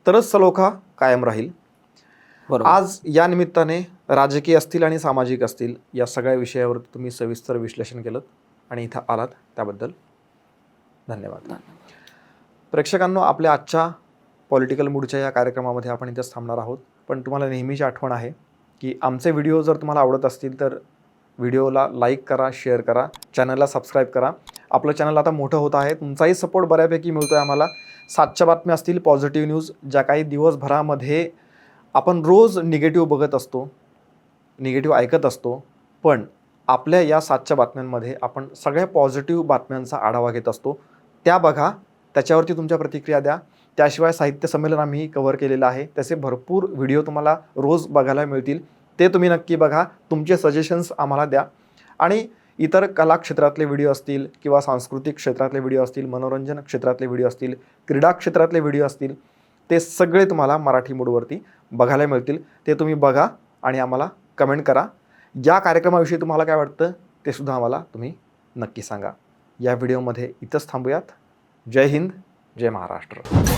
तरच सलोखा कायम राहील. बरोबर. आज या निमित्ताने राजकीय असतील आणि सामाजिक असतील या सगळ्या विषयावर तुम्ही सविस्तर विश्लेषण केलं आणि इथं आलात त्याबद्दल धन्यवाद. प्रेक्षकांनो, आपल्या आजच्या पॉलिटिकल मूडच्या या कार्यक्रमामध्ये आपण इथंच थांबणार आहोत. पण तुम्हाला नेहमीची आठवण आहे की आमचे व्हिडिओ जर तुम्हाला आवडत असतील तर व्हिडिओला लाईक करा, शेअर करा, चॅनलला सबस्क्राईब करा. आपलं चॅनल आता मोठं होत आहे, तुमचाही सपोर्ट बऱ्यापैकी मिळतो आहे आम्हाला. 7च्या बातम्या असतील, पॉझिटिव्ह न्यूज, ज्या काही दिवसभरामध्ये आपण रोज निगेटिव्ह बघत असतो, निगेटिव्ह ऐकत असतो, पण आपल्या या 7च्या बातम्यांमध्ये आपण सगळ्या पॉझिटिव्ह बातम्यांचा आढावा घेत असतो. त्या बघा, त्याच्यावरती तुमच्या प्रतिक्रिया द्या. त्याशिवाय साहित्य संमेलन आम्ही कव्हर केलेलं आहे, त्याचे भरपूर व्हिडिओ तुम्हाला रोज बघायला मिळतील, ते तुम्ही नक्की बघा. तुमचे सजेशन्स आम्हाला द्या. आणि इतर कला क्षेत्रातले व्हिडिओ असतील किंवा सांस्कृतिक क्षेत्रातले व्हिडिओ असतील, मनोरंजन क्षेत्रातले व्हिडिओ असतील, क्रीडा क्षेत्रातले व्हिडिओ असतील, ते सगळे तुम्हाला मराठी मूडवरती बघायला मिळतील. ते तुम्ही बघा आणि आम्हाला कमेंट करा. या कार्यक्रमाविषयी तुम्हाला काय वाटतं ते सुद्धा आम्हाला तुम्ही नक्की सांगा. या व्हिडिओमध्ये इथंच थांबूयात. जय हिंद, जय महाराष्ट्र.